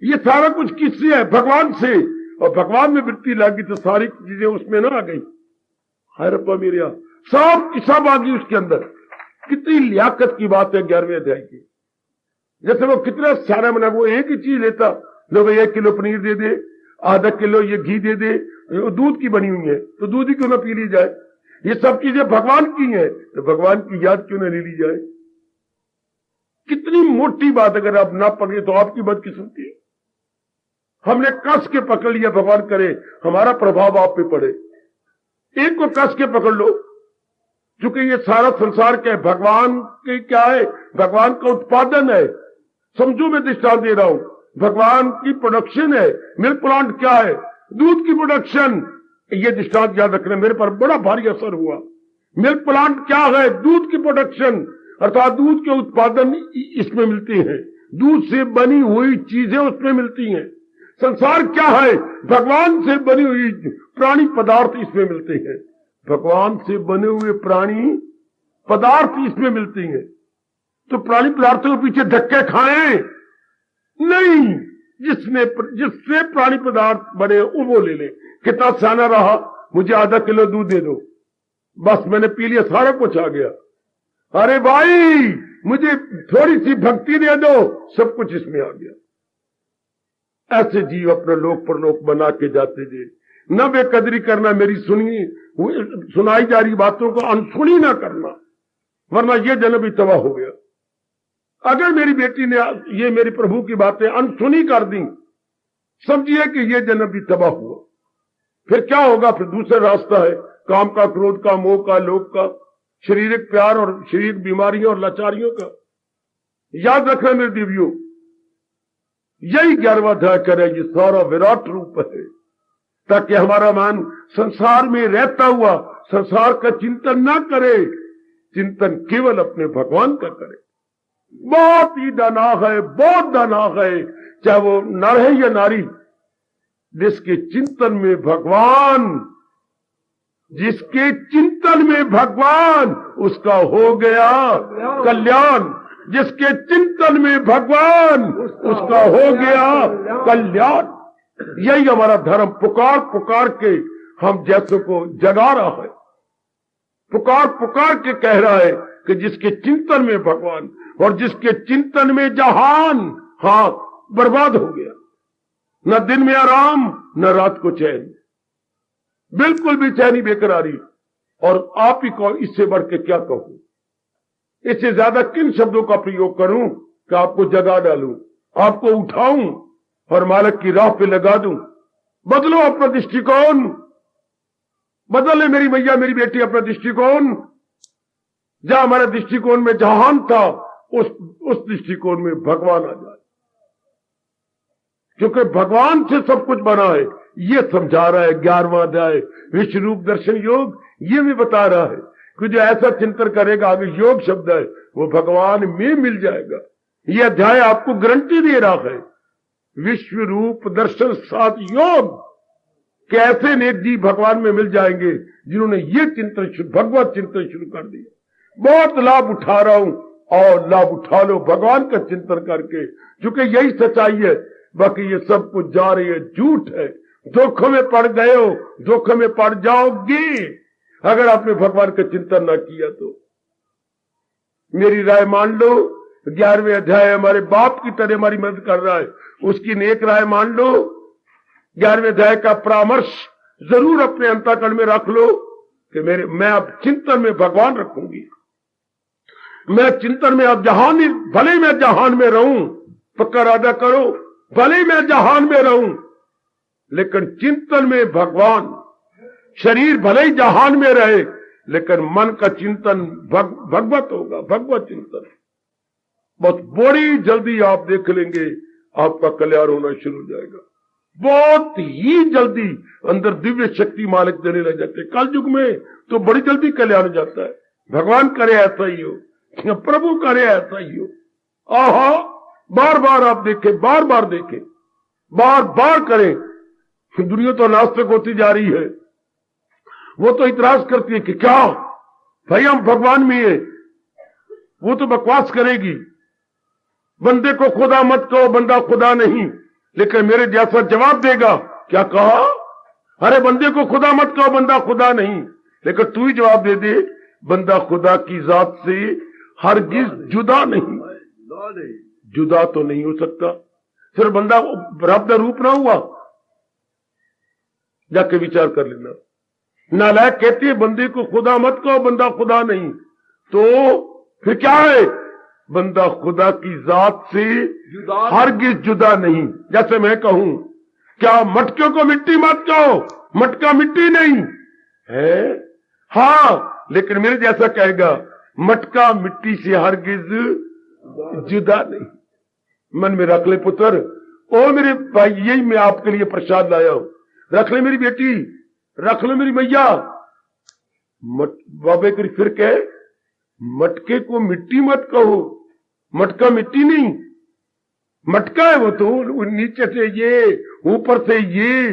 ये सारा कुछ किससे है? भगवान से। और भगवान में वृत्ति लगी तो सारी चीजें उसमें ना आ गई। हाय रब्बा मेरिया, सब आ गई उसके अंदर। कितनी लियाकत की बात है 11वें अध्याय की। जैसे वो कितना सारा बना, वो एक ही चीज लेता, लो भाई 1 किलो पनीर दे दे, आधा किलो ये घी दे दे, दूध की बनी हुई है तो दूध ही क्यों ना पी ली जाए। ये सब चीजें भगवान की हैं तो भगवान की याद क्यों ना ले ली जाए। कितनी मोटी बात, अगर आप ना पकड़े तो आपकी बदकिस्मती। हमने कस के पकड़ लिया, भगवान करे हमारा प्रभाव आप पे पड़े। एक को कस के पकड़ लो, क्योंकि ये सारा संसार क्या है? भगवान के क्या है? भगवान का उत्पादन है। समझो, मैं दृष्टांत दे रहा हूं, भगवान की प्रोडक्शन है। मिल्क प्लांट क्या है? दूध की प्रोडक्शन। ये दृष्टांत याद रखना, मेरे पर बड़ा भारी असर हुआ। मिल्क प्लांट क्या है? दूध की प्रोडक्शन, अर्थात दूध के उत्पादन इसमें मिलते हैं, दूध से बनी हुई चीजें उसमें मिलती हैं। संसार क्या है? भगवान से बनी हुई प्राणी पदार्थ इसमें मिलते हैं। भगवान से बने हुए प्राणी पदार्थ इसमें मिलते हैं। तो प्राणी पदार्थों के पीछे धक्के खाएं नहीं। जिससे प्राणी पदार्थ बने वो ले ले। कितना सियाना रहा, मुझे आधा किलो दूध दे दो, बस मैंने पी लिया, सारा कुछ आ गया। अरे भाई मुझे थोड़ी सी भक्ति दे दो, सब कुछ इसमें आ गया। ऐसे जीव अपने लोक परलोक बना के जाते थे। न बेकदरी करना, मेरी सुनाई जा रही बातों को अनसुनी ना करना, वरना ये जन्म भी तबाह हो गया। अगर मेरी बेटी ने ये मेरी प्रभु की बातें अनसुनी कर दी, समझिए कि ये जन्म भी तबाह हुआ। फिर क्या होगा? फिर दूसरा रास्ता है, काम का, क्रोध का, मोह का, लोभ का, शारीरिक प्यार और शारीरिक बीमारियों और लाचारियों का। याद रखना मेरे दिव्यों, यही 11वां अध्याय करे, ये सारा विराट रूप है, ताकि हमारा मन संसार में रहता हुआ संसार का चिंतन ना करे, चिंतन केवल अपने भगवान का करे। बहुत ही दानाह है, बहुत दानाह है, चाहे वो नर है या नारी, जिसके चिंतन में भगवान, जिसके चिंतन में भगवान, उसका हो गया कल्याण। जिसके चिंतन में भगवान, उसका हो गया कल्याण। यही हमारा धर्म पुकार पुकार के हम जैसों को जगा रहा है, पुकार पुकार के कह रहा है कि जिसके चिंतन में भगवान और जिसके चिंतन में जहान, हाँ, बर्बाद हो गया। न दिन में आराम, न रात को चैन, बिल्कुल भी चैनी बेकरारी। और आप ही को इससे बढ़ के क्या कहूं, इससे ज्यादा किन शब्दों का प्रयोग करूं कि आपको जगा डालूं, आपको उठाऊं और मालिक की राह पे लगा दूं। बदलो अपना दृष्टिकोण, बदले मेरी मैया मेरी बेटी अपना दृष्टिकोण। जहां हमारे दृष्टिकोण में जहान था, उस दृष्टिकोण में भगवान आ जाए, क्योंकि भगवान से सब कुछ बना है। ये समझा रहा है 11वां अध्याय विश्व रूप दर्शन योग। ये भी बता रहा है कि जो ऐसा चिंतन करेगा, आगे योग शब्द है, वो भगवान में मिल जाएगा। ये अध्याय आपको गारंटी दे रहा है। विश्व रूप दर्शन साथ योग, कैसे नेक जी भगवान में मिल जाएंगे जिन्होंने ये चिंतन, भगवत चिंतन शुरू कर दिया। बहुत लाभ उठा रहा हूं और लाभ उठा लो भगवान का चिंतन करके, क्योंकि यही सच्चाई है। बाकी ये सब कुछ जा रही है, झूठ है। धोखों में पड़ गए हो, धोखों में पड़ जाओगे अगर आपने भगवान का चिंतन ना किया तो। मेरी राय मान लो, 11वें अध्याय हमारे बाप की तरह हमारी मदद कर रहा है, उसकी नेक राय मान लो। 11वें अध्याय का परामर्श जरूर अपने अंतःकरण में रख लो कि मैं अब चिंतन में भगवान रखूंगी। मैं चिंतन में अब जहान, भले मैं जहान में रहूं, पक्का इरादा करो, भले मैं जहान में रहूं लेकिन चिंतन में भगवान। शरीर भले ही जहान में रहे लेकिन मन का चिंतन भगवत होगा, भगवत चिंतन। बहुत बड़ी जल्दी आप देख लेंगे, आपका कल्याण होना शुरू हो जाएगा। बहुत ही जल्दी अंदर दिव्य शक्ति मालिक देने लग जाते हैं। कल युग में तो बड़ी जल्दी कल्याण हो जाता है। भगवान करे ऐसा ही हो, प्रभु करे ऐसा ही हो। आहा, बार बार आप देखें, बार बार देखें, बार बार करें। दुनिया तो नास्तिक होती जा रही है, वो तो इतराज करती है कि क्या भाई हम भगवान में है, वो तो बकवास करेगी। बंदे को खुदा मत कहो, बंदा खुदा नहीं। लेकिन मेरे जैसा जवाब देगा, क्या कहा? अरे बंदे को खुदा मत कहो, बंदा खुदा नहीं। लेकिन तू ही जवाब दे दे, बंदा खुदा की जात से हरगिज जुदा नहीं, जुदा तो नहीं हो सकता। फिर बंदा रब का रूप ना हुआ? जाके विचार कर लेना। नालायक कहते हैं बंदे को खुदा मत कहो, बंदा खुदा नहीं। तो फिर क्या है? बंदा खुदा की जात से हरगिज जुदा नहीं। जैसे मैं कहूं, क्या मटके को मिट्टी मत कहो, मटका मिट्टी नहीं है। हाँ, लेकिन मेरे जैसा कहेगा मटका मिट्टी से हरगिज जुदा नहीं। मन में रख ले पुत्र, ओ मेरे भाई, यही मैं आपके लिए प्रसाद लाया हूं। रख ले मेरी बेटी, रख ले मेरी मैया। बाबे करी फिर कहे, मटके को मिट्टी मत कहो, मटका मिट्टी नहीं, मटका है वो तो, नीचे से ये, ऊपर से ये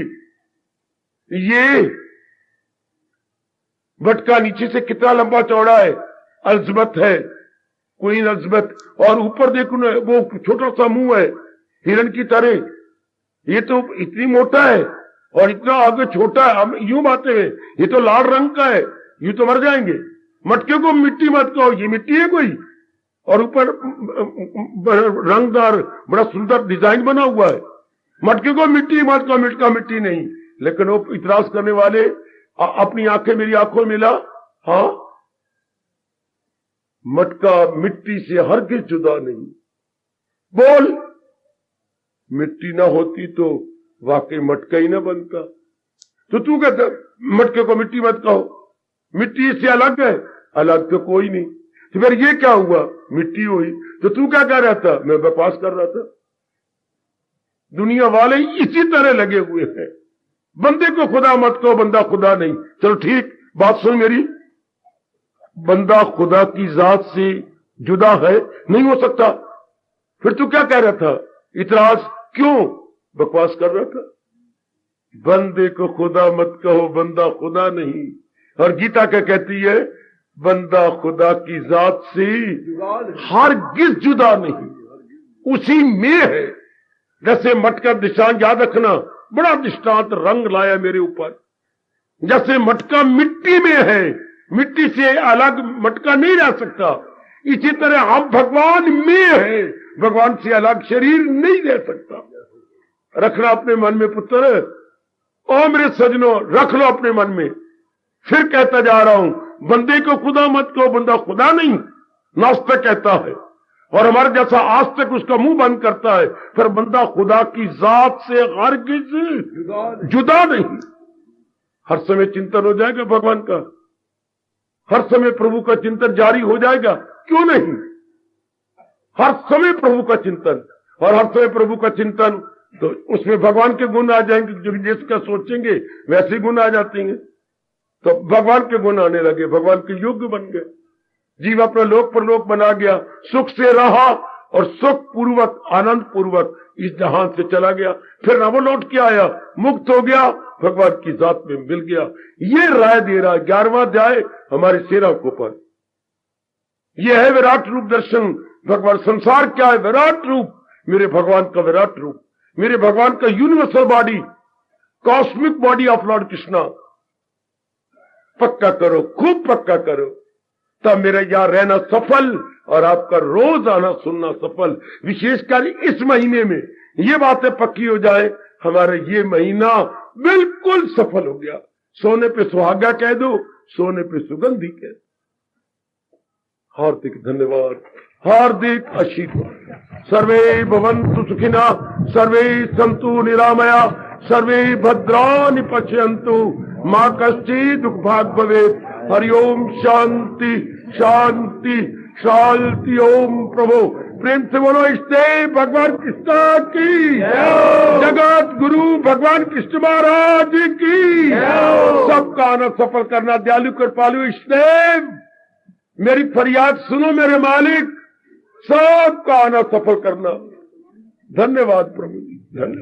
मटका नीचे से कितना लंबा चौड़ा है, अल्जबत है, क्वीन अल्जबत। और ऊपर देखो ना, वो छोटा सा मुंह है हिरण की तरह। ये तो इतनी मोटा है और इतना आगे छोटा है। हम यूं बातें हैं, ये तो लाल रंग का है, यूं तो मर जाएंगे। मटके को मिट्टी मत कहो, ये मिट्टी है कोई? और ऊपर रंगदार बड़ा सुंदर डिजाइन बना हुआ है। मटके को मिट्टी मत कहो, मटका मिट्टी नहीं। लेकिन वो इतराज करने वाले, अपनी आंखें मेरी आंखों में मिला, हाँ, मटका मिट्टी से हरगिज जुदा नहीं। बोल, मिट्टी ना होती तो वाकई मटका ही ना बनता। तो तू कहता मटके को मिट्टी मत कहो, मिट्टी इससे अलग है, अलग तो कोई नहीं। तो फिर ये क्या हुआ? मिट्टी हुई। तो तू क्या कह रहा था? मैं बकवास कर रहा था। दुनिया वाले इसी तरह लगे हुए हैं, बंदे को खुदा मत कहो, बंदा खुदा नहीं। चलो ठीक, बात सुन मेरी, बंदा खुदा की जात से जुदा है, नहीं हो सकता। फिर तू क्या कह रहा था? इतराज क्यों? बकवास कर रहा था। बंदे को खुदा मत कहो, बंदा खुदा नहीं। और गीता क्या कहती है? बंदा खुदा की जात से हरगिज जुदा नहीं, उसी में है। जैसे मटका निशान याद रखना, बड़ा दृष्टांत रंग लाया मेरे ऊपर। जैसे मटका मिट्टी में है, मिट्टी से अलग मटका नहीं रह सकता, इसी तरह हम भगवान में है, भगवान से अलग शरीर नहीं रह सकता। रखना अपने मन में पुत्र, ओ मेरे सजनों, रख लो अपने मन में। फिर कहता जा रहा हूं, बंदे को खुदा मत कहो, बंदा खुदा नहीं, नास्तिक कहता है, और हमारे जैसा आज तक उसका मुंह बंद करता है, फिर बंदा खुदा की जात से हरगिज जुदा नहीं। हर समय चिंतन हो जाएगा भगवान का, हर समय प्रभु का चिंतन जारी हो जाएगा, क्यों नहीं? हर समय प्रभु का चिंतन, और हर समय प्रभु का चिंतन, तो उसमें भगवान के गुण आ जाएंगे। जो जिसका सोचेंगे वैसे गुण आ जाते हैं, तो भगवान के गुण आने लगे, भगवान के योग्य बन गए। जीव अपना लोक परलोक बना गया, सुख से रहा और सुख पूर्वक आनंद पूर्वक इस जहां से चला गया, फिर न वो लौट के आया, मुक्त हो गया, भगवान की जात में मिल गया। ये राय दे रहा 11वां अध्याय हमारे सेरा को पर। यह है विराट रूप दर्शन। भगवान संसार क्या है? विराट रूप, मेरे भगवान का विराट रूप, मेरे भगवान का universal body, cosmic body of Lord Krishna. पक्का करो, खूब पक्का करो, तब मेरा यहां रहना सफल और आपका रोज आना सुनना सफल। विशेषकर इस महीने में ये बातें पक्की हो जाए, हमारा ये महीना बिल्कुल सफल हो गया। सोने पे सुहागा कह दो, सोने पे सुगंधी कह दो। हार्दिक धन्यवाद, हार्दिक आशीर्वाद। सर्वे भवन्तु सुखिना, सर्वे सन्तु निरामया, सर्वे भद्राणि पश्यन्तु, मा कश्चित् दुःख भाग् भवेत्। हरि ओम शांति शांति शांति। ओम प्रभु प्रेम से बोलो इष्टे भगवान कृष्ण की, जगत गुरु भगवान कृष्ण महाराज की। सबका आना सफल करना, दयालु कृपालु इष्टे, मेरी फरियाद सुनो मेरे मालिक, सबका आना सफल करना। धन्यवाद प्रभु, धन्यवाद।